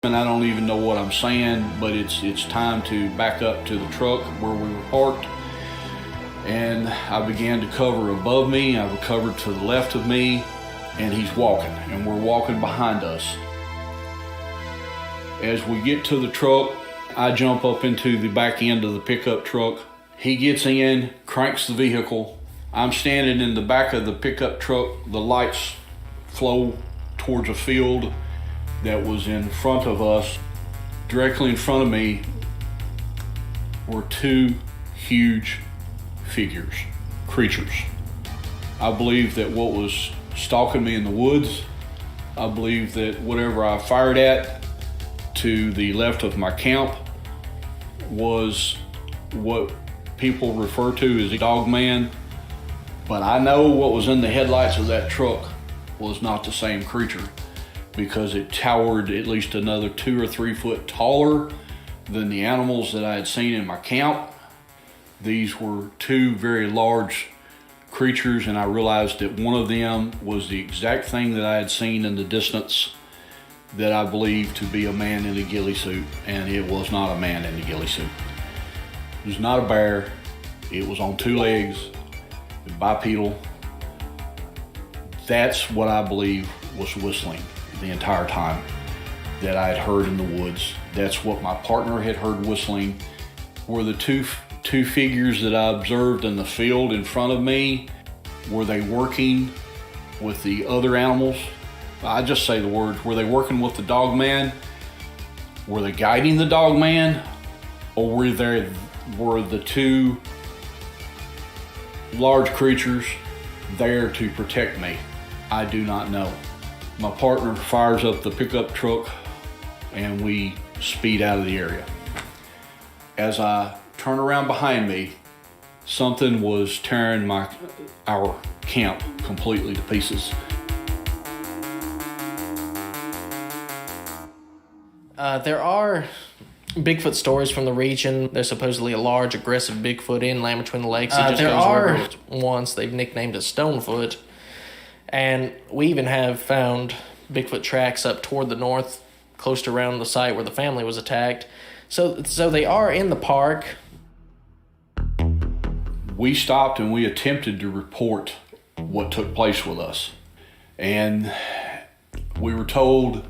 And I don't even know what I'm saying, but it's time to back up to the truck where we were parked. And I began to cover above me, I covered to the left of me, and he's walking, and we're walking behind us. As we get to the truck, I jump up into the back end of the pickup truck. He gets in, cranks the vehicle. I'm standing in the back of the pickup truck. The lights flow towards a field that was in front of us. Directly in front of me were two huge figures, creatures. I believe that what was stalking me in the woods, I believe that whatever I fired at to the left of my camp was what people refer to as a dog man. But I know what was in the headlights of that truck was not the same creature, because it towered at least another 2 or 3 foot taller than the animals that I had seen in my camp. These were two very large creatures, and I realized that one of them was the exact thing that I had seen in the distance that I believed to be a man in a ghillie suit, and it was not a man in a ghillie suit. It was not a bear. It was on 2 legs, bipedal. That's what I believe was whistling the entire time that I had heard in the woods. That's what my partner had heard whistling. Were the two figures that I observed in the field in front of me, were they working with the other animals? I just say the words. Were they working with the dog man? Were they guiding the dog man? Or were the two large creatures there to protect me? I do not know. My partner fires up the pickup truck and we speed out of the area. As I turn around behind me, something was tearing our camp completely to pieces. There are Bigfoot stories from the region. There's supposedly a large, aggressive Bigfoot in Land Between the Lakes. It just goes wherever once. They've nicknamed it Stonefoot. And we even have found Bigfoot tracks up toward the north, close to around the site where the family was attacked. So they are in the park. We stopped and we attempted to report what took place with us. And we were told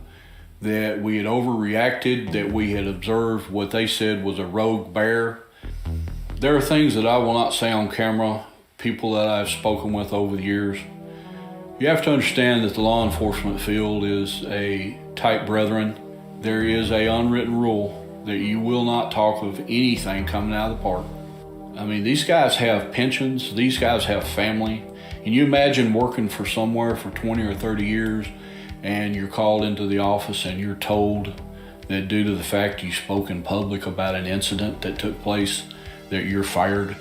that we had overreacted, that we had observed what they said was a rogue bear. There are things that I will not say on camera, people that I've spoken with over the years. You have to understand that the law enforcement field is a tight brethren. There is an unwritten rule that you will not talk of anything coming out of the park. I mean, these guys have pensions, these guys have family. Can you imagine working for somewhere for 20 or 30 years and you're called into the office and you're told that due to the fact you spoke in public about an incident that took place, that you're fired?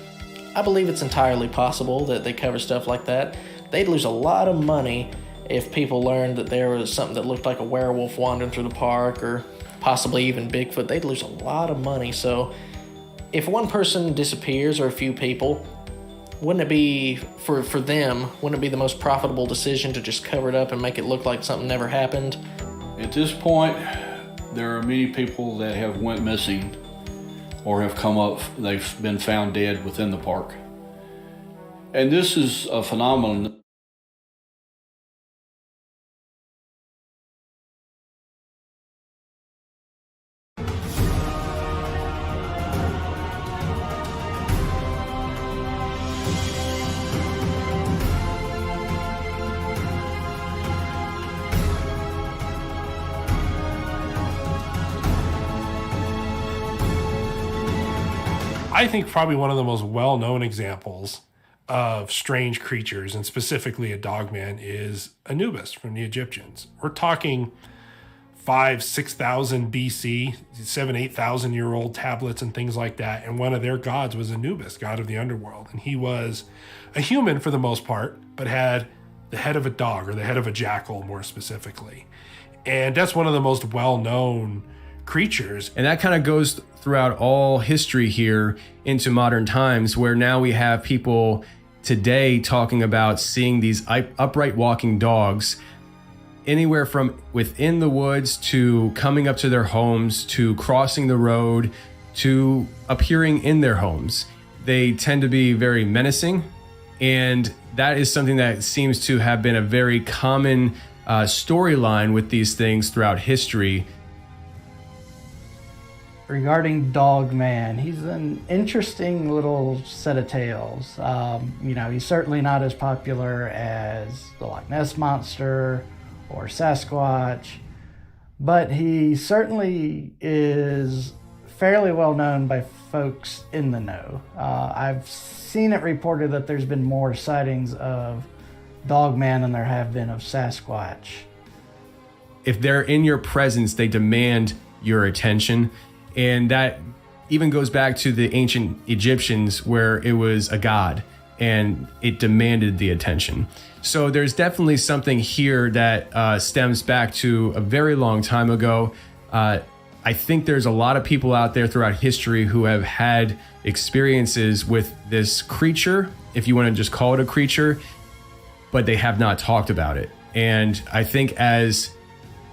I believe it's entirely possible that they cover stuff like that. They'd lose a lot of money if people learned that there was something that looked like a werewolf wandering through the park, or possibly even Bigfoot. They'd lose a lot of money. So if one person disappears, or a few people, wouldn't it be, for them, wouldn't it be the most profitable decision to just cover it up and make it look like something never happened? At this point, there are many people that have went missing or have come up, they've been found dead within the park. And this is a phenomenon. I think probably one of the most well-known examples of strange creatures, and specifically a dogman, is Anubis from the Egyptians. We're talking 5,000-6,000 BC, 7,000-8,000-year-old tablets and things like that. And one of their gods was Anubis, god of the underworld. And he was a human for the most part, but had the head of a dog, or the head of a jackal more specifically. And that's one of the most well-known creatures. And that kind of goes throughout all history here into modern times, where now we have people today talking about seeing these upright walking dogs anywhere from within the woods to coming up to their homes to crossing the road to appearing in their homes. They tend to be very menacing, and that is something that seems to have been a very common storyline with these things throughout history. Regarding Dogman, he's an interesting little set of tales. He's certainly not as popular as the Loch Ness Monster or Sasquatch, but he certainly is fairly well known by folks in the know. I've seen it reported that there's been more sightings of Dogman than there have been of Sasquatch. If they're in your presence, they demand your attention. And that even goes back to the ancient Egyptians, where it was a god and it demanded the attention. So there's definitely something here that stems back to a very long time ago. I think there's a lot of people out there throughout history who have had experiences with this creature, if you want to just call it a creature, but they have not talked about it. And I think as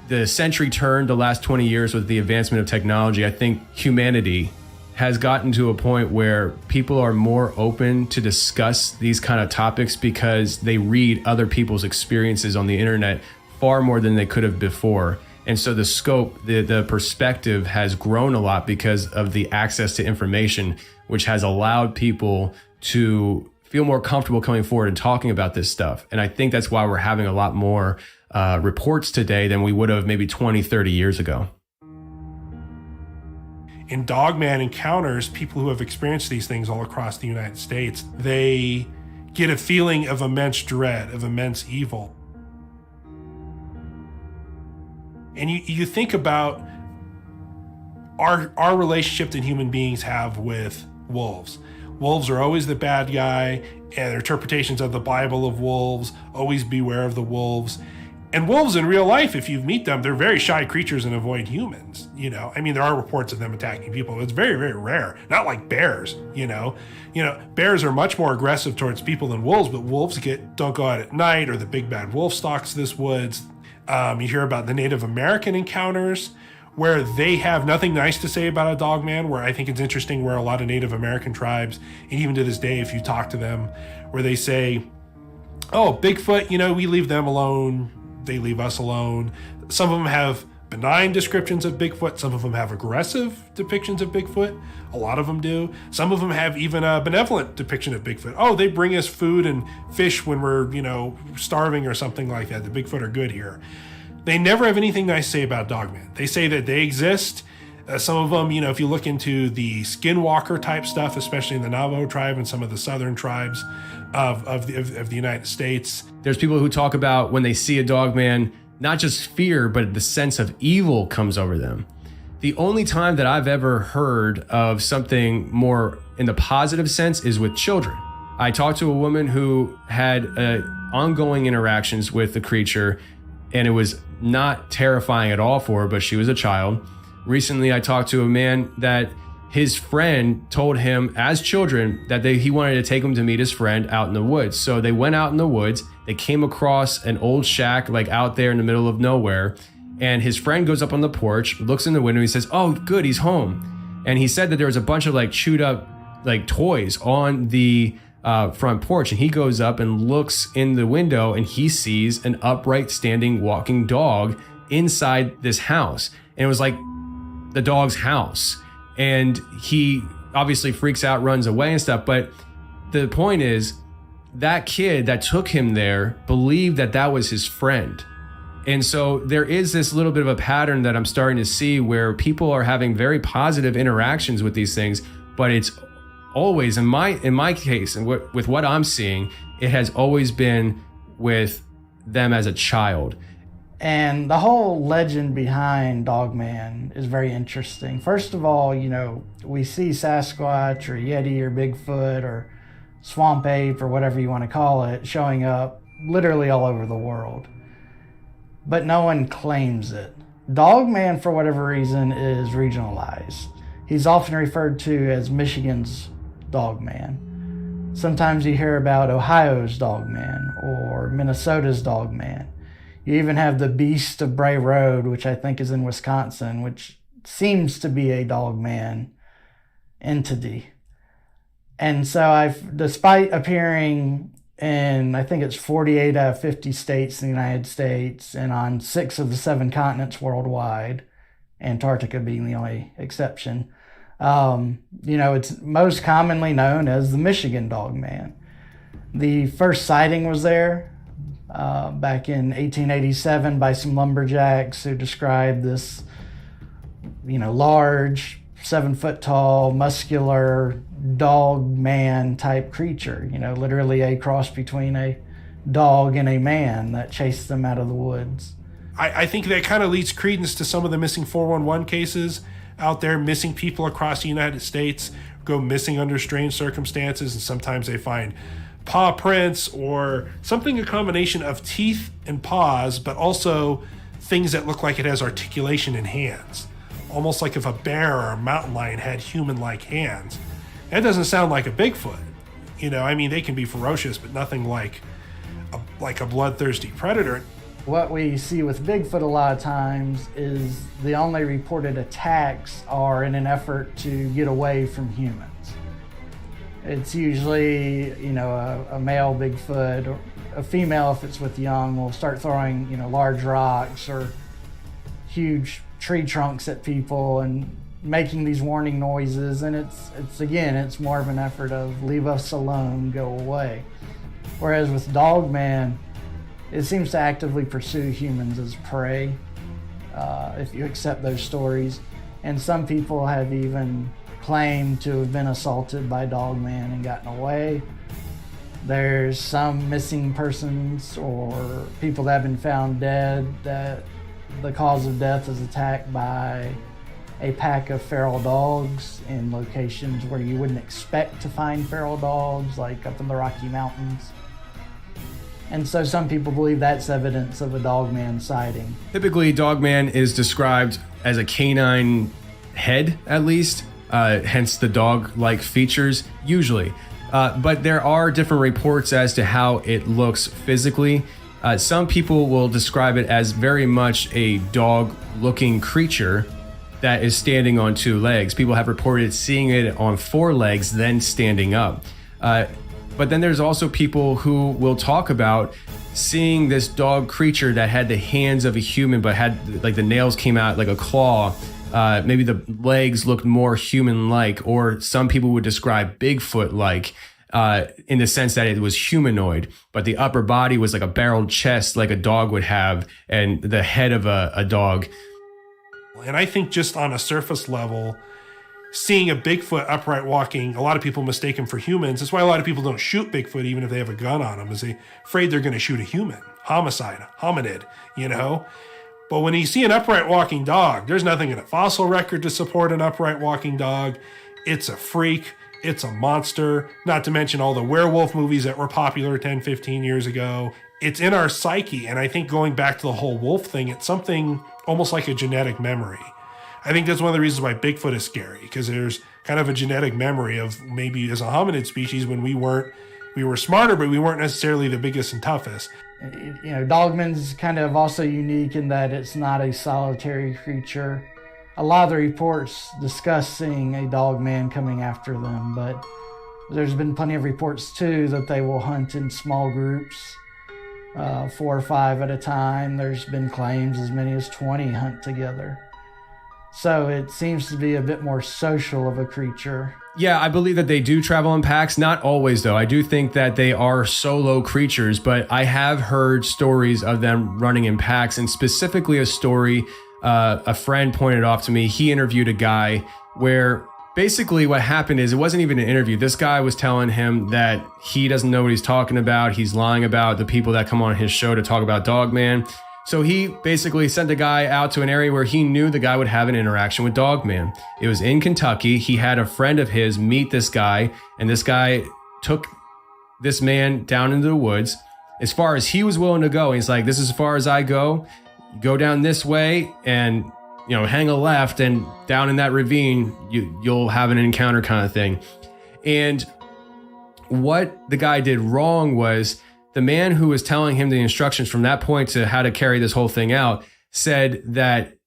the century turned the last 20 years with the advancement of technology, I think humanity has gotten to a point where people are more open to discuss these kind of topics because they read other people's experiences on the internet far more than they could have before. And so the scope, the perspective has grown a lot because of the access to information, which has allowed people to feel more comfortable coming forward and talking about this stuff. And I think that's why we're having a lot more reports today than we would have maybe 20, 30 years ago. In Dogman encounters, people who have experienced these things all across the United States, they get a feeling of immense dread, of immense evil. And you think about our relationship that human beings have with wolves. Wolves are always the bad guy, and their interpretations of the Bible of wolves, always beware of the wolves. And wolves in real life, if you meet them, they're very shy creatures and avoid humans. There are reports of them attacking people. It's very, very rare. Not like bears, Bears are much more aggressive towards people than wolves, but wolves don't go out at night, or the big bad wolf stalks this woods. You hear about the Native American encounters where they have nothing nice to say about a Dogman, where I think it's interesting where a lot of Native American tribes, and even to this day, if you talk to them, where they say, oh, Bigfoot, we leave them alone. They leave us alone. Some of them have benign descriptions of Bigfoot. Some of them have aggressive depictions of Bigfoot. A lot of them do. Some of them have even a benevolent depiction of Bigfoot. Oh, they bring us food and fish when we're, starving or something like that. The Bigfoot are good here. They never have anything nice to say about Dogman. They say that they exist. Some of them, if you look into the skinwalker type stuff, especially in the Navajo tribe and some of the southern tribes of the United States. There's people who talk about when they see a Dogman, not just fear, but the sense of evil comes over them. The only time that I've ever heard of something more in the positive sense is with children. I talked to a woman who had ongoing interactions with the creature, and it was not terrifying at all for her, but she was a child. Recently, I talked to a man that his friend told him as children that he wanted to take him to meet his friend out in the woods. So they went out in the woods. They came across an old shack like out there in the middle of nowhere. And his friend goes up on the porch, looks in the window. He says, oh, good, he's home. And he said that there was a bunch of like chewed up like toys on the front porch. And he goes up and looks in the window and he sees an upright standing walking dog inside this house. And it was like the dog's house. And he obviously freaks out, runs away and stuff. But the point is, that kid that took him there believed that that was his friend. And so there is this little bit of a pattern that I'm starting to see where people are having very positive interactions with these things, but it's always, in my case, and with what I'm seeing, it has always been with them as a child. And the whole legend behind Dogman is very interesting. First of all, we see Sasquatch or Yeti or Bigfoot or swamp ape or whatever you want to call it showing up literally all over the world. But no one claims it. Dogman, for whatever reason, is regionalized. He's often referred to as Michigan's Dogman. Sometimes you hear about Ohio's Dogman or Minnesota's Dogman. You even have the Beast of Bray Road, which I think is in Wisconsin, which seems to be a dogman entity. And so despite appearing in, I think it's 48 out of 50 states in the United States and on 6 of the 7 continents worldwide, Antarctica being the only exception, it's most commonly known as the Michigan Dogman. The first sighting was there back in 1887 by some lumberjacks who described this, large, 7-foot tall, muscular dog man type creature, literally a cross between a dog and a man that chased them out of the woods. I think that kind of leads credence to some of the missing 411 cases out there. Missing people across the United States go missing under strange circumstances, and sometimes they find paw prints or something, a combination of teeth and paws, but also things that look like it has articulation in hands. Almost like if a bear or a mountain lion had human-like hands. That doesn't sound like a Bigfoot. They can be ferocious, but nothing like a bloodthirsty predator. What we see with Bigfoot a lot of times is the only reported attacks are in an effort to get away from humans. It's usually, a male Bigfoot, or a female, if it's with young, will start throwing, large rocks or huge tree trunks at people and making these warning noises. And it's more of an effort of leave us alone, go away. Whereas with Dogman, it seems to actively pursue humans as prey, if you accept those stories. And some people have even claimed to have been assaulted by Dogman and gotten away. There's some missing persons or people that have been found dead that the cause of death is attacked by a pack of feral dogs in locations where you wouldn't expect to find feral dogs, like up in the Rocky Mountains. And so some people believe that's evidence of a Dogman sighting. Typically, Dogman is described as a canine head, at least, hence the dog-like features, usually. But there are different reports as to how it looks physically. Some people will describe it as very much a dog-looking creature that is standing on 2 legs. People have reported seeing it on 4 legs, then standing up. But then there's also people who will talk about seeing this dog creature that had the hands of a human, but had like the nails came out like a claw. Maybe the legs looked more human-like, or some people would describe Bigfoot-like in the sense that it was humanoid, but the upper body was like a barreled chest like a dog would have, and the head of a dog. And I think just on a surface level, seeing a Bigfoot upright walking, a lot of people mistake him for humans. That's why a lot of people don't shoot Bigfoot even if they have a gun on them, is they're afraid they're going to shoot a human. Homicide, hominid, But when you see an upright walking dog, there's nothing in a fossil record to support an upright walking dog. It's a freak. It's a monster. Not to mention all the werewolf movies that were popular 10, 15 years ago. It's in our psyche. And I think going back to the whole wolf thing, it's something almost like a genetic memory. I think that's one of the reasons why Bigfoot is scary, because there's kind of a genetic memory of maybe as a hominid species when we were smarter, but we weren't necessarily the biggest and toughest. Dogman's kind of also unique in that it's not a solitary creature. A lot of the reports discuss seeing a dogman coming after them, but there's been plenty of reports too that they will hunt in small groups, 4 or 5 at a time. There's been claims as many as 20 hunt together. So it seems to be a bit more social of a creature. Yeah, I believe that they do travel in packs. Not always, though. I do think that they are solo creatures, but I have heard stories of them running in packs, and specifically a story a friend pointed off to me. He interviewed a guy where basically what happened is it wasn't even an interview. This guy was telling him that he doesn't know what he's talking about. He's lying about the people that come on his show to talk about Dogman. So he basically sent the guy out to an area where he knew the guy would have an interaction with Dogman. It was in Kentucky. He had a friend of his meet this guy, and this guy took this man down into the woods as far as he was willing to go. He's like, this is as far as I go. Go down this way and, hang a left, and down in that ravine, you'll have an encounter kind of thing. And what the guy did wrong was the man who was telling him the instructions from that point to how to carry this whole thing out said that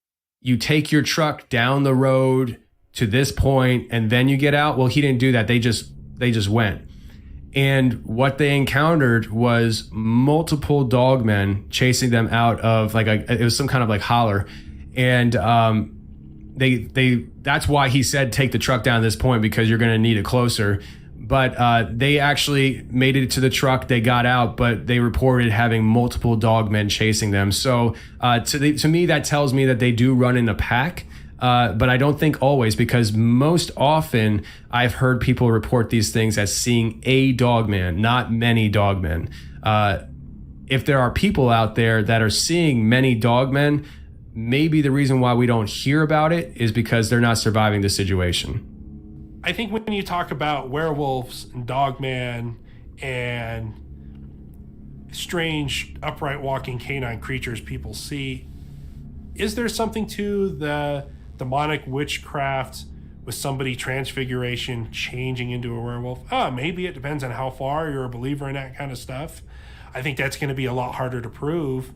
you take your truck down the road to this point and then you get out. Well, he didn't do that. They just went. And what they encountered was multiple dogmen chasing them out of it was some kind of like holler. And that's why he said take the truck down to this point, because you're going to need it closer. But they actually made it to the truck. They got out, but they reported having multiple dogmen chasing them. So to me, that tells me that they do run in a pack. But I don't think always, because most often I've heard people report these things as seeing a dogman, not many dogmen. If there are people out there that are seeing many dogmen, maybe the reason why we don't hear about it is because they're not surviving the situation. I think when you talk about werewolves and dogman and strange upright walking canine creatures people see, is there something to the demonic witchcraft with somebody transfiguration changing into a werewolf? Maybe it depends on how far you're a believer in that kind of stuff. I think that's going to be a lot harder to prove.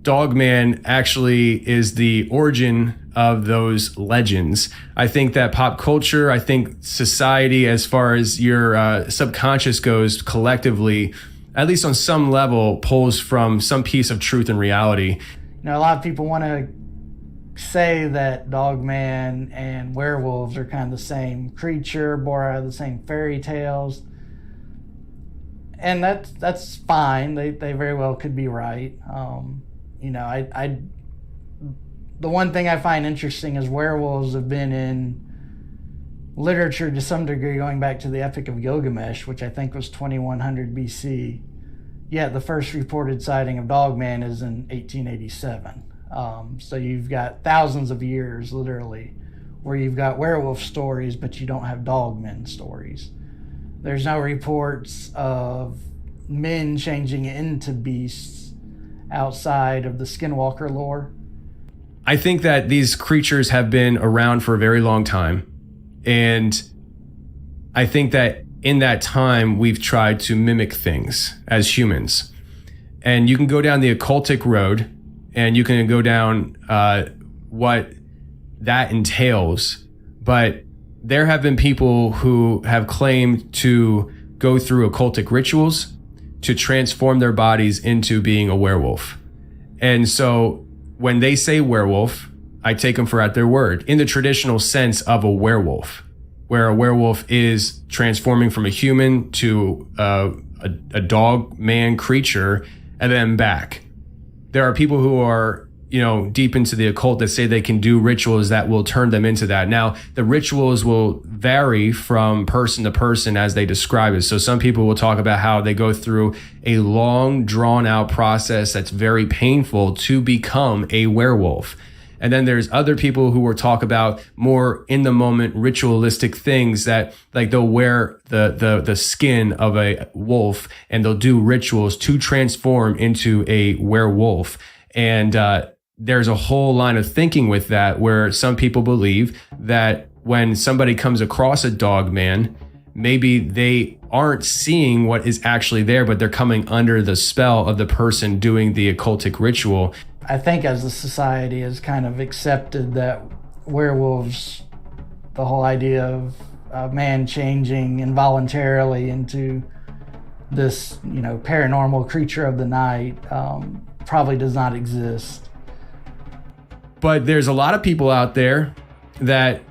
Dogman actually is the origin of those legends. I think that pop culture, I think society, as far as your subconscious goes collectively, at least on some level, pulls from some piece of truth and reality. A lot of people want to say that dogman and werewolves are kind of the same creature, born out of the same fairy tales. And that's fine. They very well could be right. The one thing I find interesting is werewolves have been in literature to some degree going back to the Epic of Gilgamesh, which I think was 2100 BC. Yet the first reported sighting of dogman is in 1887. So you've got thousands of years, literally, where you've got werewolf stories, but you don't have dogmen stories. There's no reports of men changing into beasts outside of the skinwalker lore. I think that these creatures have been around for a very long time. And I think that in that time, we've tried to mimic things as humans. And you can go down the occultic road, and you can go down what that entails. But there have been people who have claimed to go through occultic rituals to transform their bodies into being a werewolf. And so when they say werewolf, I take them for at their word, in the traditional sense of a werewolf, where a werewolf is transforming from a human to a dog man creature and then back. There are people who are, deep into the occult that say they can do rituals that will turn them into that. Now, the rituals will vary from person to person as they describe it. So some people will talk about how they go through a long, drawn-out process that's very painful to become a werewolf. And then there's other people who will talk about more in-the-moment ritualistic things that, like, they'll wear the skin of a wolf and they'll do rituals to transform into a werewolf. And there's a whole line of thinking with that, where some people believe that when somebody comes across a dog man, maybe they aren't seeing what is actually there, but they're coming under the spell of the person doing the occultic ritual. I think as the society has kind of accepted that werewolves, the whole idea of a man changing involuntarily into this, paranormal creature of the night, probably does not exist. But there's a lot of people out there that,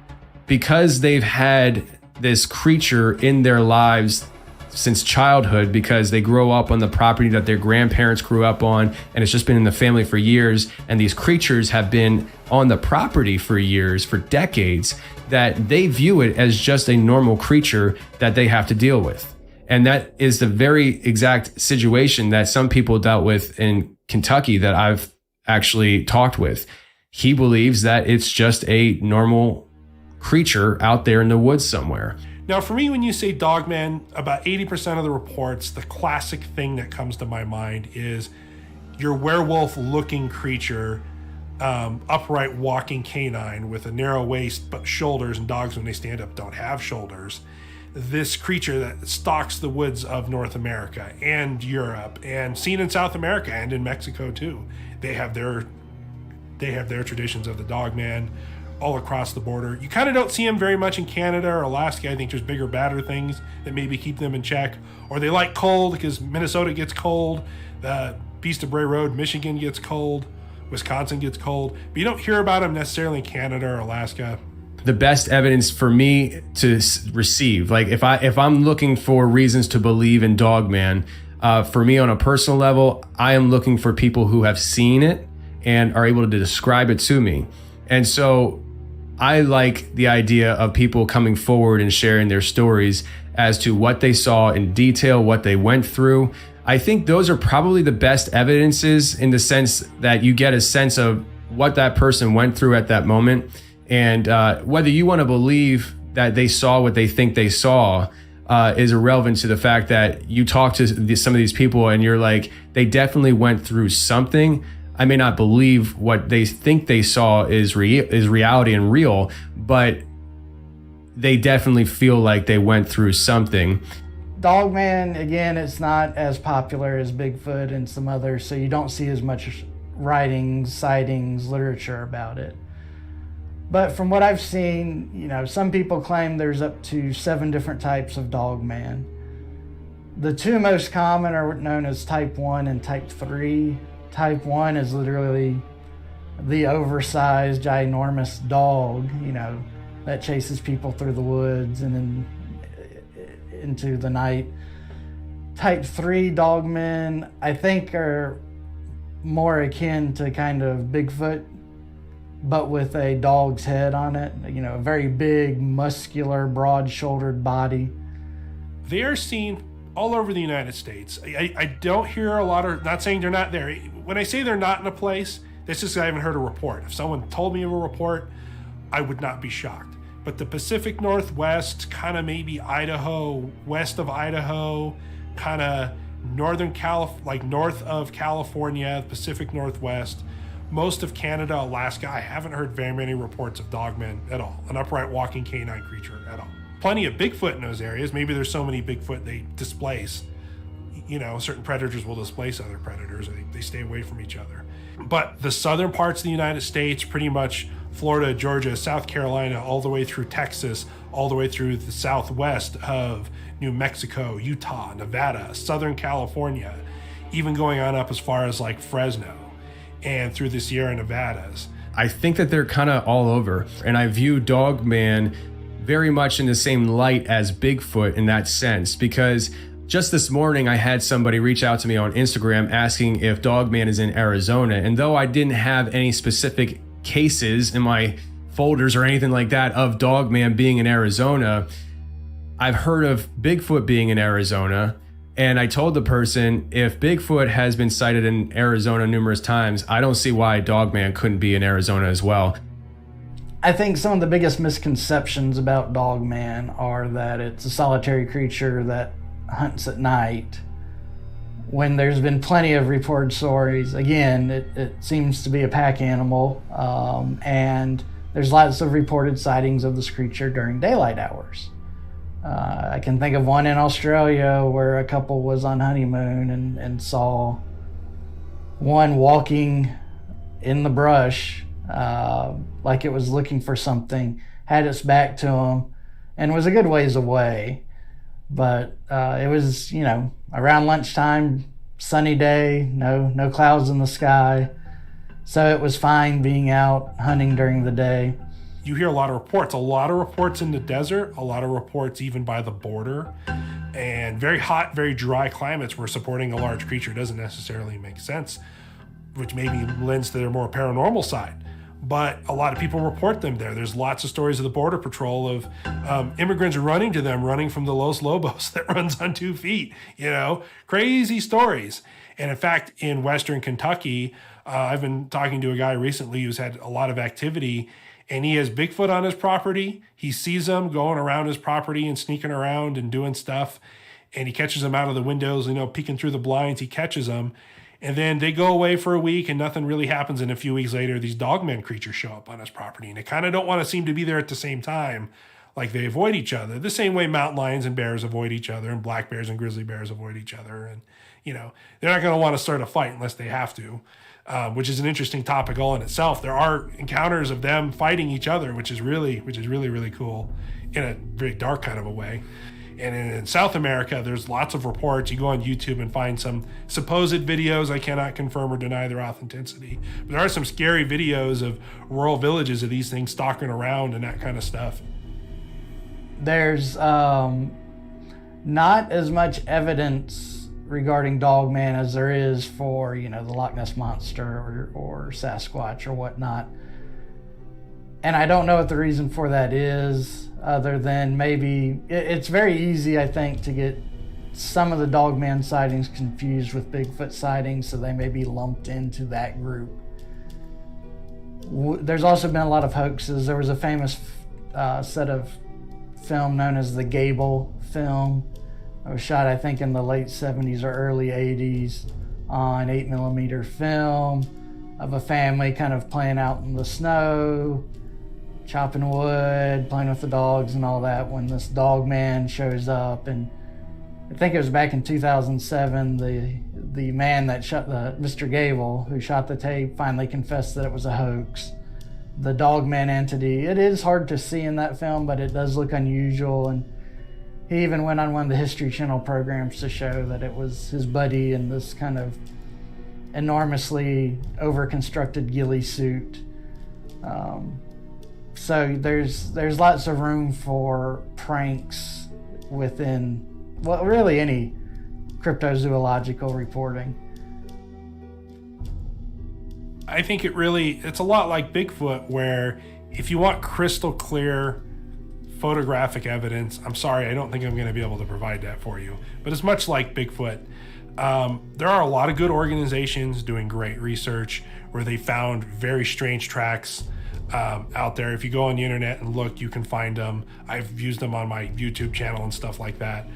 because they've had this creature in their lives since childhood, because they grow up on the property that their grandparents grew up on, and it's just been in the family for years, and these creatures have been on the property for years, for decades, that they view it as just a normal creature that they have to deal with. And that is the very exact situation that some people dealt with in Kentucky that I've actually talked with. He believes that it's just a normal creature out there in the woods somewhere. Now, for me, when you say dogman, about 80% of the reports, the classic thing that comes to my mind is your werewolf-looking creature, upright walking canine with a narrow waist but shoulders, and dogs when they stand up don't have shoulders. this creature that stalks the woods of North America and Europe, and seen in South America and in Mexico too. They have their traditions of the dogman all across the border. You kind of don't see them very much in Canada or Alaska. I think there's bigger, badder things that maybe keep them in check. Or they like cold because Minnesota gets cold. The Beast of Bray Road, Michigan gets cold. Wisconsin gets cold. But you don't hear about them necessarily in Canada or Alaska. The best evidence for me to receive, like if I'm looking for reasons to believe in Dogman, for me on a personal level, I am looking for people who have seen it and are able to describe it to me. And so I like the idea of people coming forward and sharing their stories as to what they saw in detail, what they went through. I think those are probably the best evidences in the sense that you get a sense of what that person went through at that moment. And whether you want to believe that they saw what they think they saw is irrelevant to the fact that you talk to some of these people and you're like, they definitely went through something. I may not believe what they think they saw is reality and real, but they definitely feel like they went through something. Dogman, again, it's not as popular as Bigfoot and some others, so you don't see as much writings, sightings, literature about it. But from what I've seen, some people claim there's up to 7 different types of Dogman. The 2 most common are known as Type 1 and Type 3. Type 1 is literally the oversized, ginormous dog, that chases people through the woods and then into the night. Type 3 Dogmen, I think, are more akin to kind of Bigfoot, but with a dog's head on it, a very big, muscular, broad-shouldered body. They are seen all over the United States. I don't hear a lot of, not saying they're not there. When I say they're not in a place, that's just I haven't heard a report. If someone told me of a report, I would not be shocked. But the Pacific Northwest, kind of maybe Idaho, west of Idaho, kind of north of California, Pacific Northwest, most of Canada, Alaska, I haven't heard very many reports of dogmen at all, an upright walking canine creature at all. Plenty of Bigfoot in those areas. Maybe there's so many Bigfoot they displace. Certain predators will displace other predators. They stay away from each other. But the southern parts of the United States, pretty much Florida, Georgia, South Carolina, all the way through Texas, all the way through the southwest of New Mexico, Utah, Nevada, Southern California, even going on up as far as like Fresno and through the Sierra Nevadas. I think that they're kind of all over. And I view Dogman very much in the same light as Bigfoot in that sense, because just this morning, I had somebody reach out to me on Instagram asking if Dogman is in Arizona. And though I didn't have any specific cases in my folders or anything like that of Dogman being in Arizona, I've heard of Bigfoot being in Arizona. And I told the person, if Bigfoot has been sighted in Arizona numerous times, I don't see why Dogman couldn't be in Arizona as well. I think some of the biggest misconceptions about Dogman are that it's a solitary creature that hunts at night, when there's been plenty of reported stories. Again, it seems to be a pack animal, and there's lots of reported sightings of this creature during daylight hours. I can think of one in Australia where a couple was on honeymoon and saw one walking in the brush like it was looking for something, had its back to him, and was a good ways away. But it was, around lunchtime, sunny day, no clouds in the sky. So it was fine being out hunting during the day. You hear a lot of reports in the desert, a lot of reports even by the border, and very hot, very dry climates where supporting a large creature doesn't necessarily make sense, which maybe lends to their more paranormal side. But a lot of people report them there. There's lots of stories of the Border Patrol of immigrants running to them, running from the Los Lobos that runs on 2 feet, crazy stories. And in fact, in Western Kentucky, I've been talking to a guy recently who's had a lot of activity, and he has Bigfoot on his property. He sees them going around his property and sneaking around and doing stuff. And he catches them out of the windows, peeking through the blinds. He catches them. And then they go away for a week and nothing really happens. And a few weeks later, these dogman creatures show up on his property. And they kind of don't want to seem to be there at the same time. Like they avoid each other the same way mountain lions and bears avoid each other, and black bears and grizzly bears avoid each other. And, they're not going to want to start a fight unless they have to, which is an interesting topic all in itself. There are encounters of them fighting each other, which is really, really cool in a very dark kind of a way. And in South America, there's lots of reports. You go on YouTube and find some supposed videos. I cannot confirm or deny their authenticity. But there are some scary videos of rural villages of these things stalking around and that kind of stuff. There's not as much evidence regarding Dogman as there is for, the Loch Ness Monster or Sasquatch or whatnot. And I don't know what the reason for that is, other than maybe it's very easy, I think, to get some of the Dogman sightings confused with Bigfoot sightings, so they may be lumped into that group. There's also been a lot of hoaxes. There was a famous set of film known as the Gable film. It was shot, I think, in the late 70s or early 80s on 8mm film of a family kind of playing out in the snow, chopping wood, playing with the dogs and all that, when this dog man shows up. And I think it was back in 2007, the man that shot Mr. Gable, who shot the tape, finally confessed that it was a hoax. The dog man entity, it is hard to see in that film, but it does look unusual. And he even went on one of the History Channel programs to show that it was his buddy in this kind of enormously over-constructed ghillie suit. So there's lots of room for pranks within, well, really any cryptozoological reporting. I think it's a lot like Bigfoot, where if you want crystal clear photographic evidence, I'm sorry, I don't think I'm going to be able to provide that for you. But it's much like Bigfoot. There are a lot of good organizations doing great research where they found very strange tracks out there. If you go on the internet and look, you can find them. I've used them on my YouTube channel and stuff like that.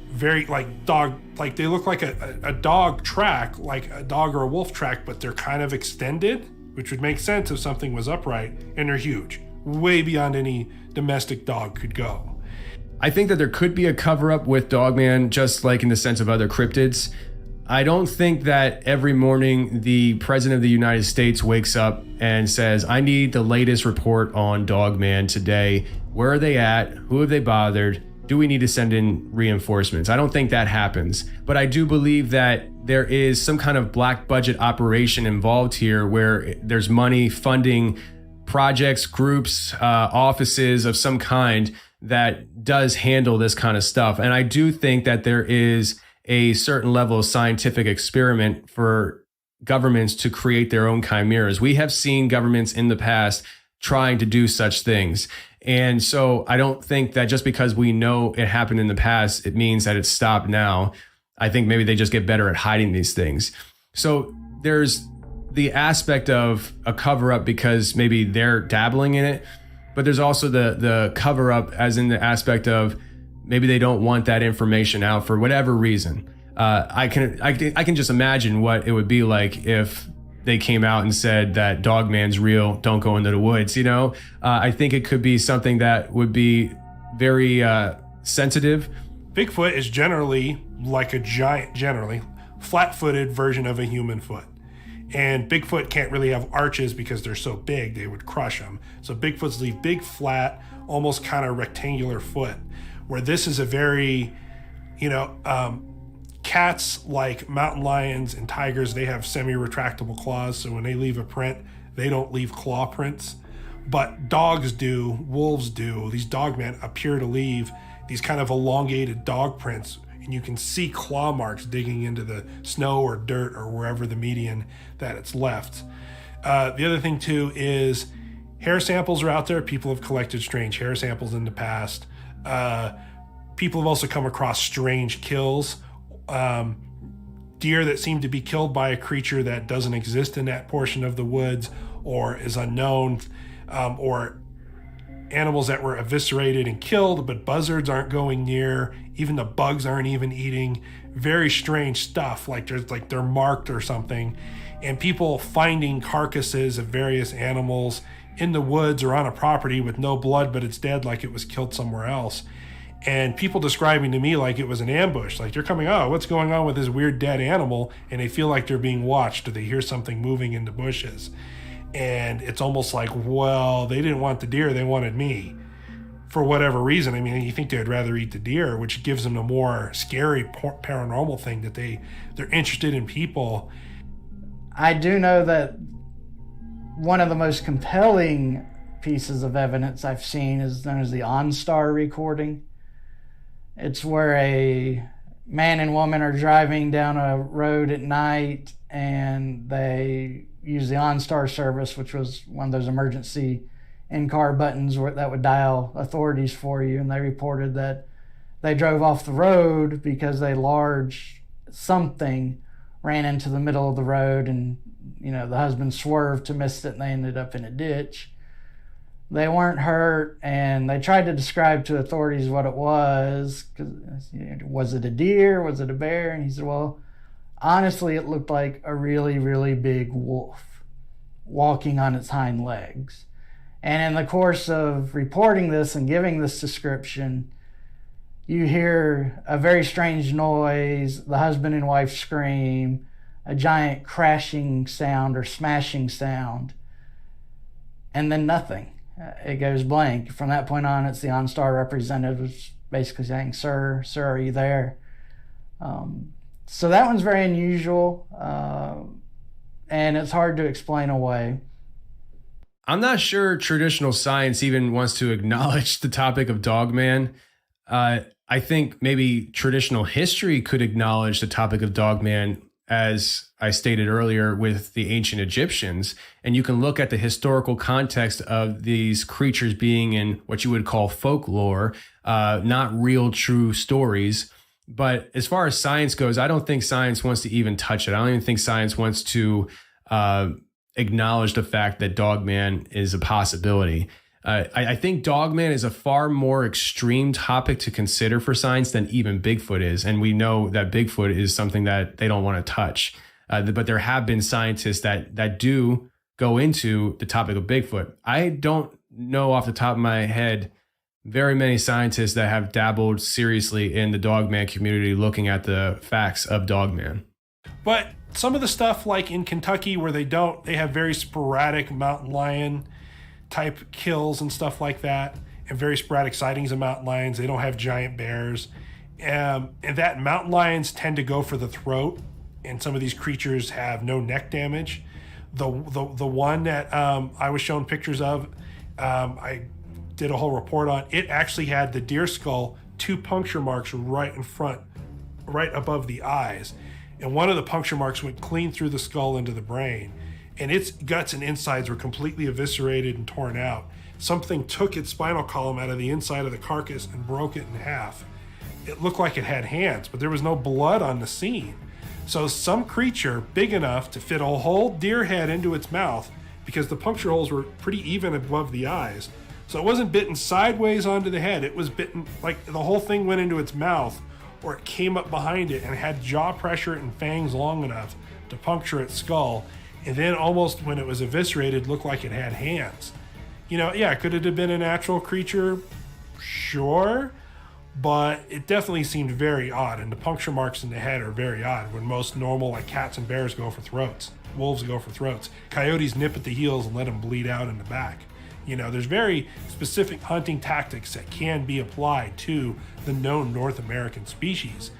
Very they look like a dog track, like a dog or a wolf track, but they're kind of extended, which would make sense if something was upright, and they're huge, way beyond any domestic dog could go. I think that there could be a cover-up with Dogman, just like in the sense of other cryptids. I don't think that every morning the president of the United States wakes up and says, I need the latest report on Dogman today. Where are they at? Who have they bothered? Do we need to send in reinforcements? I don't think that happens. But I do believe that there is some kind of black budget operation involved here where there's money funding projects, groups, offices of some kind that does handle this kind of stuff. And I do think that there is a certain level of scientific experiment for governments to create their own chimeras. We have seen governments in the past trying to do such things. And so I don't think that just because we know it happened in the past, it means that it's stopped now. I think maybe they just get better at hiding these things. So there's the aspect of a cover up because maybe they're dabbling in it, but there's also the cover up as in the aspect of maybe they don't want that information out for whatever reason. I can just imagine what it would be like if they came out and said that Dogman's real, don't go into the woods, I think it could be something that would be very sensitive. Bigfoot is generally like a giant, generally flat-footed version of a human foot. And Bigfoot can't really have arches because they're so big, they would crush them. So Bigfoots leave big, flat, almost kind of rectangular foot, where this is a very, cats, like mountain lions and tigers, they have semi-retractable claws. So when they leave a print, they don't leave claw prints. But dogs do, wolves do. These dogmen appear to leave these kind of elongated dog prints, and you can see claw marks digging into the snow or dirt or wherever the median that it's left. The other thing too is hair samples are out there. People have collected strange hair samples in the past. People have also come across strange kills. Deer that seem to be killed by a creature that doesn't exist in that portion of the woods or is unknown, or animals that were eviscerated and killed, but buzzards aren't going near. Even the bugs aren't even eating. Very strange stuff, like they're marked or something. And people finding carcasses of various animals in the woods or on a property with no blood, but it's dead like it was killed somewhere else. And people describing to me like it was an ambush, like they're coming, oh, what's going on with this weird dead animal? And they feel like they're being watched, or they hear something moving in the bushes. And it's almost like, well, they didn't want the deer, they wanted me. For whatever reason. I mean, you think they'd rather eat the deer, which gives them a more scary paranormal thing, that they're interested in people. I do know that one of the most compelling pieces of evidence I've seen is known as the OnStar recording. It's where a man and woman are driving down a road at night, and they use the OnStar service, which was one of those emergency in-car buttons that would dial authorities for you. And they reported that they drove off the road because a large something ran into the middle of the road, and the husband swerved to miss it, and they ended up in a ditch. They weren't hurt, and they tried to describe to authorities what it was. Was it a deer? Was it a bear? And he said, well, honestly, it looked like a really, really big wolf walking on its hind legs. And in the course of reporting this and giving this description, you hear a very strange noise, the husband and wife scream, a giant crashing sound or smashing sound, and then nothing. It goes blank. From that point on, it's the OnStar representatives basically saying, sir, are you there? So that one's very unusual, and it's hard to explain away. I'm not sure traditional science even wants to acknowledge the topic of Dogman. I think maybe traditional history could acknowledge the topic of Dogman, as I stated earlier, with the ancient Egyptians. And you can look at the historical context of these creatures being in what you would call folklore, not real true stories. But as far as science goes, I don't think science wants to even touch it. I don't even think science wants to acknowledge the fact that Dogman is a possibility. I think Dogman is a far more extreme topic to consider for science than even Bigfoot is. And we know that Bigfoot is something that they don't want to touch. But there have been scientists that do go into the topic of Bigfoot. I don't know off the top of my head very many scientists that have dabbled seriously in the Dogman community looking at the facts of Dogman. But some of the stuff like in Kentucky where they have very sporadic mountain lion type kills and stuff like that, and very sporadic sightings of mountain lions. They don't have giant bears. And that mountain lions tend to go for the throat, and some of these creatures have no neck damage. The one that I was shown pictures of, I did a whole report on, it actually had the deer skull, 2 puncture marks right in front, right above the eyes. And one of the puncture marks went clean through the skull into the brain. And its guts and insides were completely eviscerated and torn out. Something took its spinal column out of the inside of the carcass and broke it in half. It looked like it had hands, but there was no blood on the scene. So some creature big enough to fit a whole deer head into its mouth, because the puncture holes were pretty even above the eyes. So it wasn't bitten sideways onto the head. It was bitten, like the whole thing went into its mouth, or it came up behind it and had jaw pressure and fangs long enough to puncture its skull. And then almost when it was eviscerated, looked like it had hands. Could it have been a natural creature? Sure. But it definitely seemed very odd. And the puncture marks in the head are very odd, when most normal, like cats and bears, go for throats. Wolves go for throats. Coyotes nip at the heels and let them bleed out in the back. There's very specific hunting tactics that can be applied to the known North American species.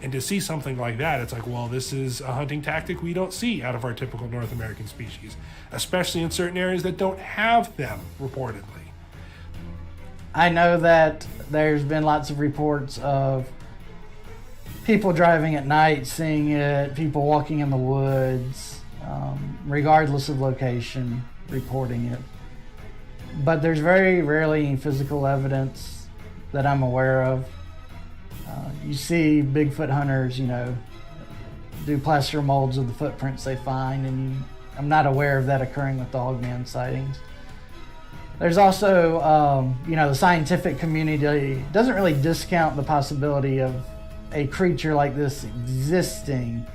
And to see something like that, it's like, well, this is a hunting tactic we don't see out of our typical North American species, especially in certain areas that don't have them, reportedly. I know that there's been lots of reports of people driving at night seeing it, people walking in the woods, regardless of location, reporting it. But there's very rarely any physical evidence that I'm aware of. You see Bigfoot hunters, do plaster molds of the footprints they find, and I'm not aware of that occurring with Dogman sightings. There's also, the scientific community doesn't really discount the possibility of a creature like this existing,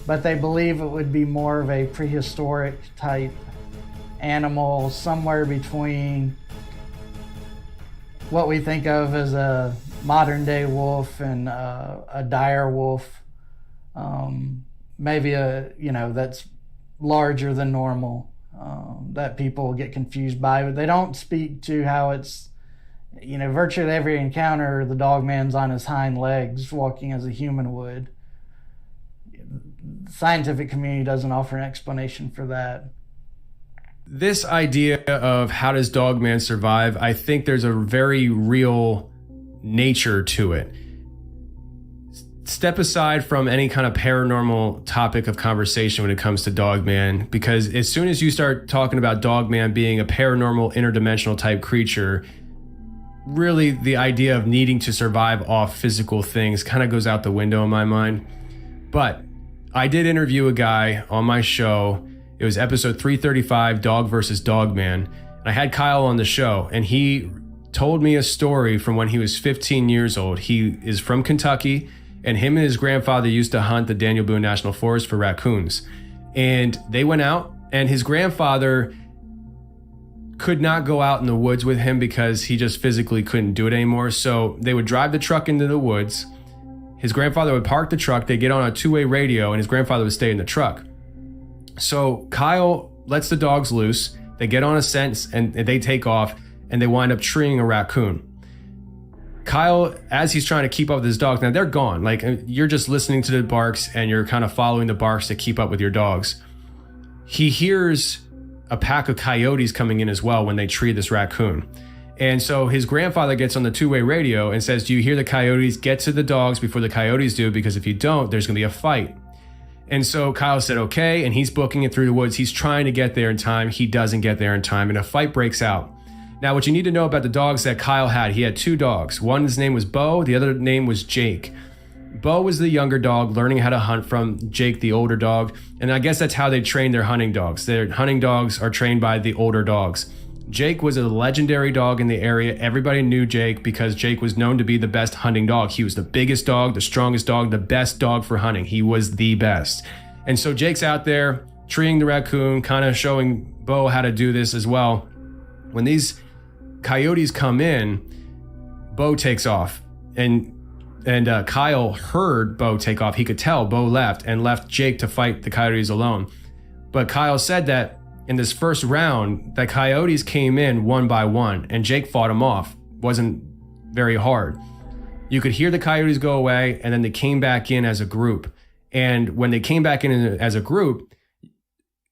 but they believe it would be more of a prehistoric type animal somewhere between what we think of as a modern day wolf and a dire wolf. Maybe that's larger than normal, that people get confused by, but they don't speak to how it's, virtually every encounter, the dog man's on his hind legs walking as a human would. The scientific community doesn't offer an explanation for that. This idea of how does Dogman survive, I think there's a very real nature to it. Step aside from any kind of paranormal topic of conversation when it comes to Dogman, because as soon as you start talking about Dogman being a paranormal, interdimensional type creature, really the idea of needing to survive off physical things kind of goes out the window in my mind. But I did interview a guy on my show. It was episode 335, Dog versus Dogman. And I had Kyle on the show, and he told me a story from when he was 15 years old. He is from Kentucky, and him and his grandfather used to hunt the Daniel Boone National Forest for raccoons. And they went out, and his grandfather could not go out in the woods with him because he just physically couldn't do it anymore. So they would drive the truck into the woods. His grandfather would park the truck, they'd get on a two-way radio, and his grandfather would stay in the truck. So Kyle lets the dogs loose, they get on a scent, and they take off, and they wind up treeing a raccoon. Kyle, as he's trying to keep up with his dogs, now they're gone. Like, you're just listening to the barks, and you're kind of following the barks to keep up with your dogs. He hears a pack of coyotes coming in as well when they tree this raccoon. And so his grandfather gets on the two-way radio and says, "Do you hear the coyotes? Get to the dogs before the coyotes do, because if you don't, there's going to be a fight." And so Kyle said, okay, and he's booking it through the woods. He's trying to get there in time. He doesn't get there in time, and a fight breaks out. Now, what you need to know about the dogs that Kyle had, he had two dogs. One, his name was Bo. The other name was Jake. Bo was the younger dog learning how to hunt from Jake, the older dog. And I guess that's how they train their hunting dogs. Their hunting dogs are trained by the older dogs. Jake was a legendary dog in the area. Everybody knew Jake because Jake was known to be the best hunting dog. He was the biggest dog, the strongest dog, the best dog for hunting. He was the best. And so Jake's out there treeing the raccoon, kind of showing Bo how to do this as well. When these coyotes come in, Bo takes off. And Kyle heard Bo take off. He could tell Bo left Jake to fight the coyotes alone. But Kyle said that in this first round, the coyotes came in one by one, and Jake fought them off. Wasn't very hard. You could hear the coyotes go away, and then they came back in as a group. And when they came back in as a group,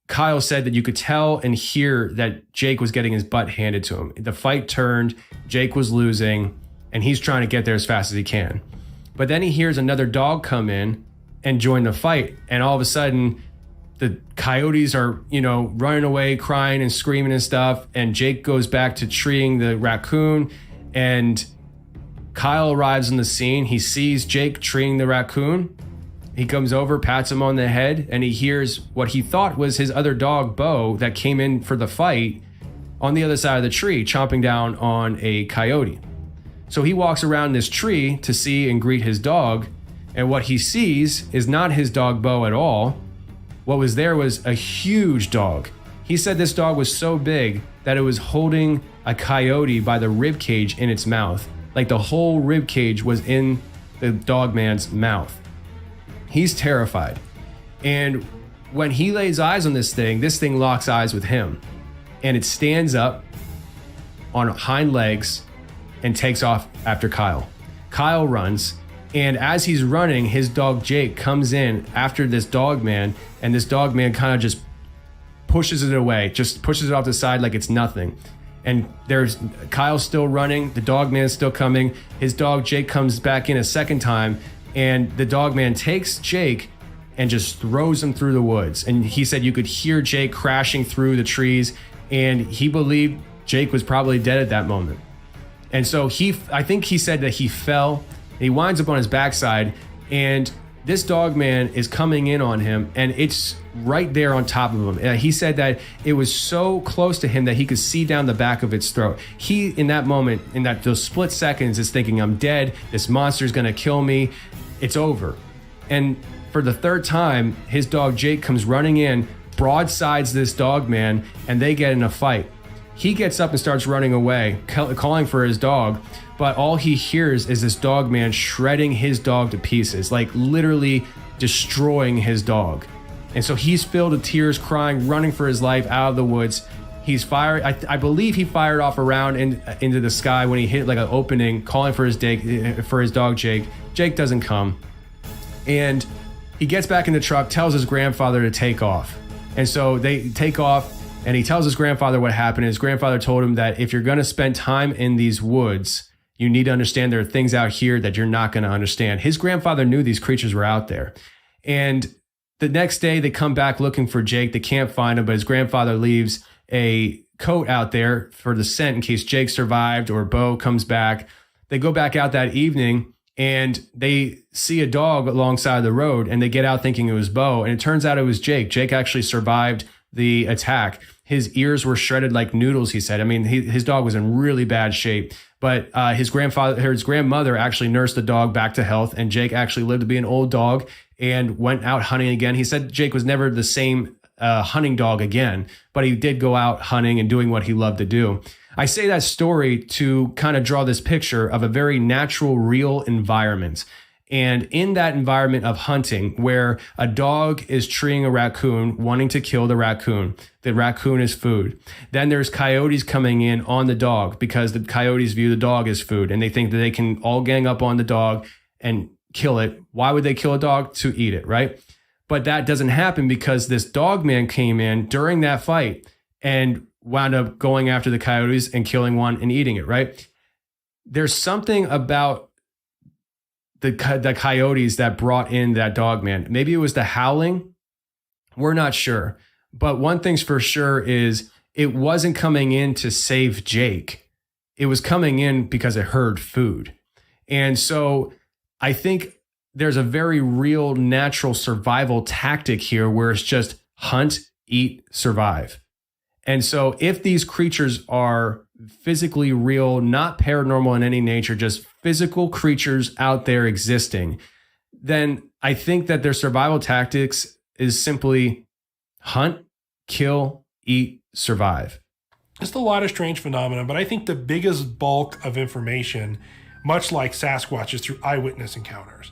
Kyle said that you could tell and hear that Jake was getting his butt handed to him. The fight turned, Jake was losing, and he's trying to get there as fast as he can. But then he hears another dog come in and join the fight, and all of a sudden, the coyotes are, running away, crying and screaming and stuff. And Jake goes back to treeing the raccoon. And Kyle arrives on the scene. He sees Jake treeing the raccoon. He comes over, pats him on the head, and he hears what he thought was his other dog, Bo, that came in for the fight on the other side of the tree, chomping down on a coyote. So he walks around this tree to see and greet his dog. And what he sees is not his dog, Bo, at all. What was there was a huge dog. He said this dog was so big that it was holding a coyote by the rib cage in its mouth. Like the whole rib cage was in the dog man's mouth. He's terrified. And when he lays eyes on this thing locks eyes with him. And it stands up on hind legs and takes off after Kyle. Kyle runs. And as he's running, his dog Jake comes in after this dog man, and this dog man kind of just pushes it away, just pushes it off the side like it's nothing. And there's Kyle's still running, the dog man's still coming. His dog Jake comes back in a second time, and the dog man takes Jake and just throws him through the woods. And he said you could hear Jake crashing through the trees, and he believed Jake was probably dead at that moment. And so I think he said that he fell. He winds up on his backside, and this dog man is coming in on him, and it's right there on top of him. He said that it was so close to him that he could see down the back of its throat. He, in that moment, those split seconds, is thinking, I'm dead. This monster's going to kill me. It's over. And for the third time, his dog Jake comes running in, broadsides this dog man, and they get in a fight. He gets up and starts running away, calling for his dog, but all he hears is this dog man shredding his dog to pieces, like literally destroying his dog. And so he's filled with tears, crying, running for his life out of the woods. He's fired. I believe he fired off a round into the sky when he hit like an opening, calling for his dog Jake. Jake doesn't come, and he gets back in the truck, tells his grandfather to take off. And so they take off, and he tells his grandfather what happened. His grandfather told him that if you're going to spend time in these woods, you need to understand there are things out here that you're not going to understand. His grandfather knew these creatures were out there. And the next day they come back looking for Jake. They can't find him, but his grandfather leaves a coat out there for the scent in case Jake survived or Bo comes back. They go back out that evening and they see a dog alongside the road, and they get out thinking it was Bo, and it turns out it was Jake. Jake actually survived the attack. His ears were shredded like noodles, he said. I mean, his dog was in really bad shape, but his grandmother actually nursed the dog back to health, and Jake actually lived to be an old dog and went out hunting again. He said Jake was never the same hunting dog again, but he did go out hunting and doing what he loved to do. I say that story to kind of draw this picture of a very natural, real environment. And in that environment of hunting, where a dog is treeing a raccoon, wanting to kill the raccoon is food. Then there's coyotes coming in on the dog because the coyotes view the dog as food, and they think that they can all gang up on the dog and kill it. Why would they kill a dog? To eat it, right? But that doesn't happen because this dog man came in during that fight and wound up going after the coyotes and killing one and eating it, right? There's something about the coyotes that brought in that dog man. Maybe it was the howling. We're not sure. But one thing's for sure is it wasn't coming in to save Jake. It was coming in because it heard food. And so I think there's a very real natural survival tactic here where it's just hunt, eat, survive. And so if these creatures are physically real, not paranormal in any nature, just physical creatures out there existing, then I think that their survival tactics is simply hunt, kill, eat, survive. Just a lot of strange phenomena, but I think the biggest bulk of information, much like Sasquatch, is through eyewitness encounters.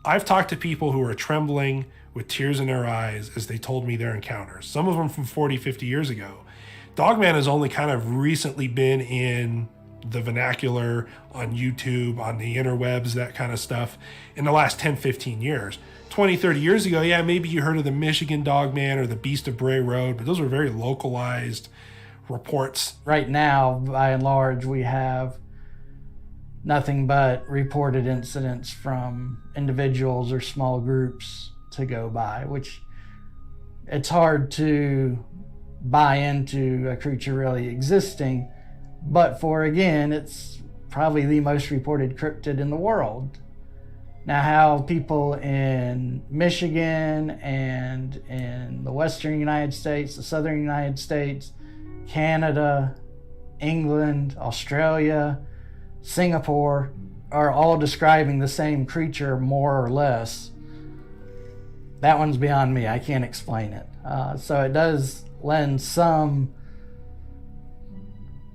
I've talked to people who are trembling with tears in their eyes as they told me their encounters, some of them from 40, 50 years ago. Dogman has only kind of recently been in the vernacular on YouTube, on the interwebs, that kind of stuff, in the last 10, 15 years. 20, 30 years ago, yeah, maybe you heard of the Michigan Dogman or the Beast of Bray Road, but those were very localized reports. Right now, by and large, we have nothing but reported incidents from individuals or small groups to go by, which it's hard to buy into a creature really existing, but for, again, it's probably the most reported cryptid in the world. Now, how people in Michigan and in the western United States, the southern United States, Canada, England, Australia, Singapore are all describing the same creature more or less, that one's beyond me. I can't explain it. So it does lend some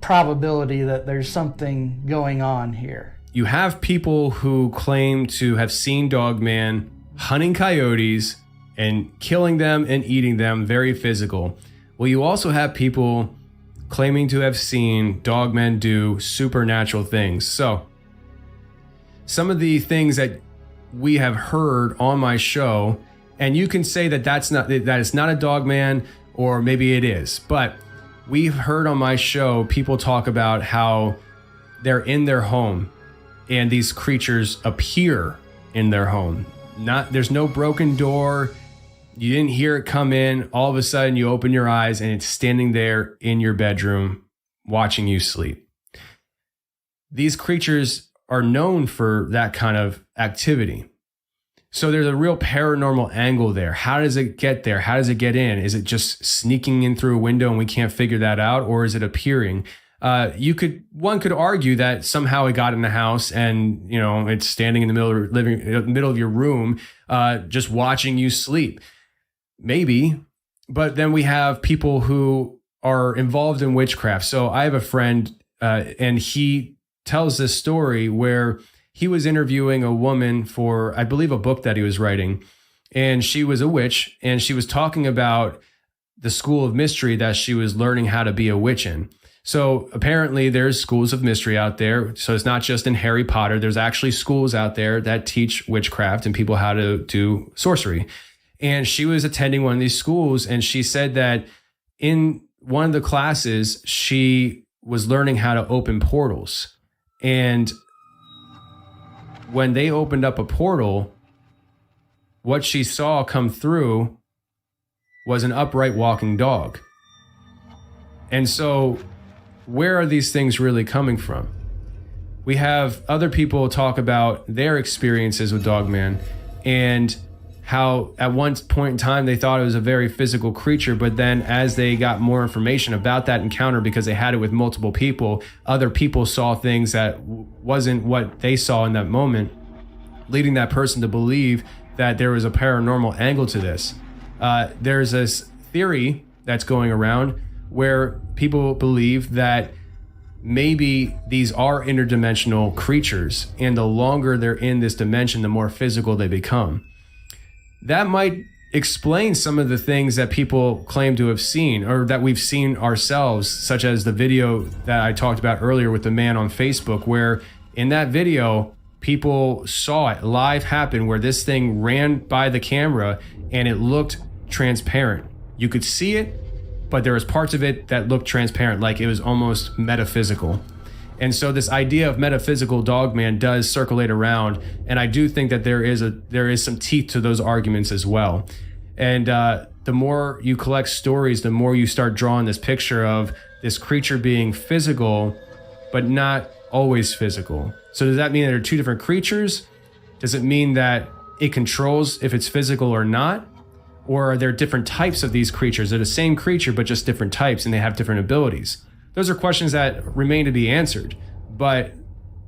probability that there's something going on here. You have people who claim to have seen Dogman hunting coyotes and killing them and eating them, very physical. Well, you also have people claiming to have seen Dogmen do supernatural things. So some of the things that we have heard on my show, and you can say that it's not a Dogman, or maybe it is, but we've heard on my show people talk about how they're in their home and these creatures appear in their home. There's no broken door. You didn't hear it come in. All of a sudden you open your eyes and it's standing there in your bedroom watching you sleep. These creatures are known for that kind of activity. So there's a real paranormal angle there. How does it get there? How does it get in? Is it just sneaking in through a window and we can't figure that out? Or is it appearing? One could argue that somehow it got in the house and, it's standing in the middle of your room, just watching you sleep. Maybe, But then we have people who are involved in witchcraft. So I have a friend, and he tells this story where he was interviewing a woman for, I believe, a book that he was writing. And she was a witch, and she was talking about the school of mystery that she was learning how to be a witch in. So apparently there's schools of mystery out there. So it's not just in Harry Potter. There's actually schools out there that teach witchcraft and people how to do sorcery. And she was attending one of these schools, and she said that in one of the classes, she was learning how to open portals. And when they opened up a portal, what she saw come through was an upright walking dog. And so where are these things really coming from? We have other people talk about their experiences with Dogman and how at one point in time they thought it was a very physical creature, but then as they got more information about that encounter, because they had it with multiple people, other people saw things that wasn't what they saw in that moment, leading that person to believe that there was a paranormal angle to this. There's this theory that's going around where people believe that maybe these are interdimensional creatures, and the longer they're in this dimension, the more physical they become. That might explain some of the things that people claim to have seen, or that we've seen ourselves, such as the video that I talked about earlier with the man on Facebook, where in that video, people saw it live happen, where this thing ran by the camera and it looked transparent. You could see it, but there was parts of it that looked transparent, like it was almost metaphysical. And so this idea of metaphysical Dogman does circulate around, and I do think that there is some teeth to those arguments as well. And the more you collect stories, the more you start drawing this picture of this creature being physical, but not always physical. So does that mean that there are two different creatures? Does it mean that it controls if it's physical or not? Or are there different types of these creatures? They're the same creature, but just different types, and they have different abilities. Those are questions that remain to be answered. But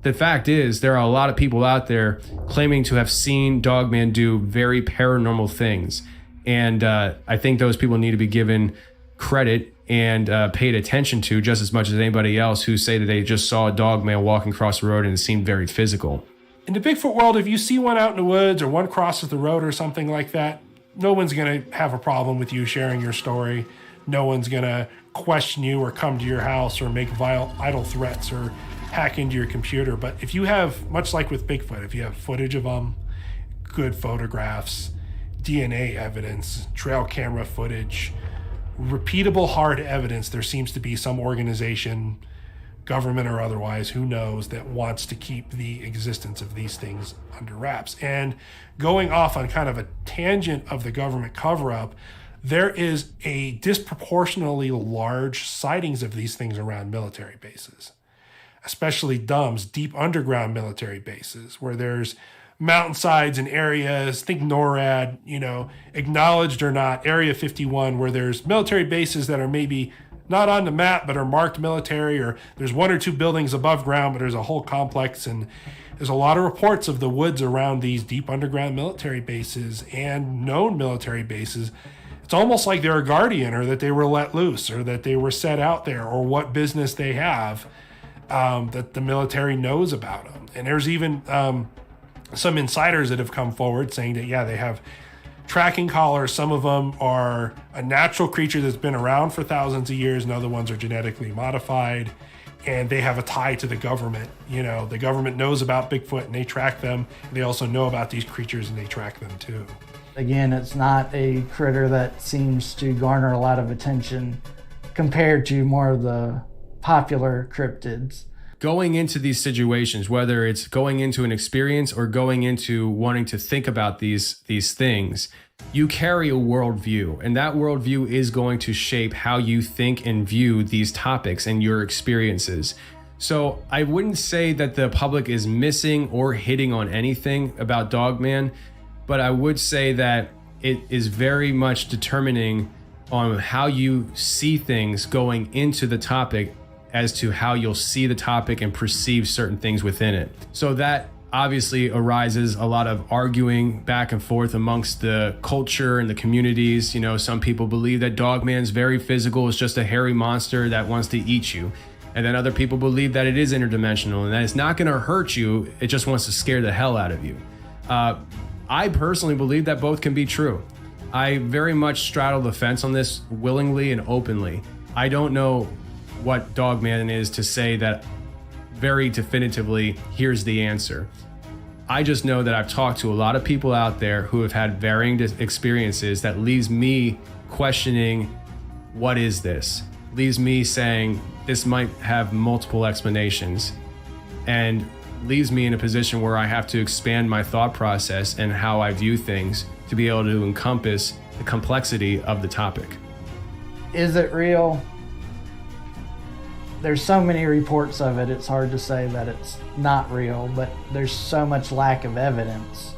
the fact is, there are a lot of people out there claiming to have seen Dogman do very paranormal things. And I think those people need to be given credit and paid attention to just as much as anybody else who say that they just saw a Dogman walking across the road and it seemed very physical. In the Bigfoot world, if you see one out in the woods or one crosses the road or something like that, no one's going to have a problem with you sharing your story. No one's going to question you or come to your house or make vile, idle threats or hack into your computer. But if you have, much like with Bigfoot, if you have footage of them, good photographs, DNA evidence, trail camera footage, repeatable hard evidence, there seems to be some organization, government or otherwise, who knows, that wants to keep the existence of these things under wraps. And going off on kind of a tangent of the government cover-up, there is a disproportionately large sightings of these things around military bases, especially DUMBs, deep underground military bases, where there's mountainsides and areas, think NORAD, acknowledged or not, Area 51, where there's military bases that are maybe not on the map, but are marked military, or there's one or two buildings above ground, but there's a whole complex. And there's a lot of reports of the woods around these deep underground military bases and known military bases. It's almost like they're a guardian, or that they were let loose, or that they were set out there, or what business they have that the military knows about them. And there's even some insiders that have come forward saying that, yeah, they have tracking collars. Some of them are a natural creature that's been around for thousands of years, and other ones are genetically modified, and they have a tie to the government. The government knows about Bigfoot and they track them. They also know about these creatures and they track them too. Again, it's not a critter that seems to garner a lot of attention compared to more of the popular cryptids. Going into these situations, whether it's going into an experience or going into wanting to think about these things, you carry a worldview, and that worldview is going to shape how you think and view these topics and your experiences. So I wouldn't say that the public is missing or hitting on anything about Dogman, but I would say that it is very much determining on how you see things going into the topic as to how you'll see the topic and perceive certain things within it. So that obviously arises a lot of arguing back and forth amongst the culture and the communities. You know, some people believe that Dogman's very physical, it's just a hairy monster that wants to eat you. And then other people believe that it is interdimensional and that it's not going to hurt you, it just wants to scare the hell out of you. I personally believe that both can be true. I very much straddle the fence on this willingly and openly. I don't know what Dogman is to say that very definitively, here's the answer. I just know that I've talked to a lot of people out there who have had varying experiences that leaves me questioning, what is this? Leaves me saying this might have multiple explanations, and leaves me in a position where I have to expand my thought process and how I view things to be able to encompass the complexity of the topic. Is it real? There's so many reports of it, it's hard to say that it's not real, but there's so much lack of evidence.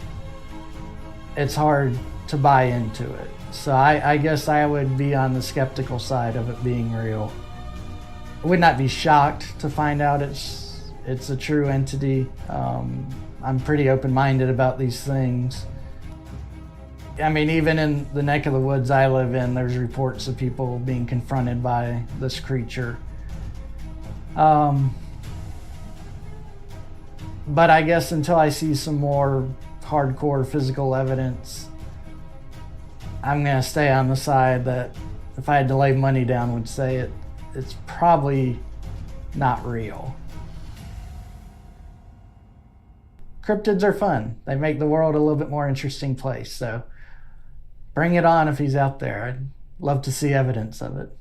It's hard to buy into it. So I guess I would be on the skeptical side of it being real. I would not be shocked to find out it's a true entity. I'm pretty open-minded about these things. I mean, even in the neck of the woods I live in, there's reports of people being confronted by this creature. But I guess until I see some more hardcore physical evidence, I'm gonna stay on the side that if I had to lay money down, would say it's probably not real. Cryptids are fun. They make the world a little bit more interesting place, so bring it on if he's out there. I'd love to see evidence of it.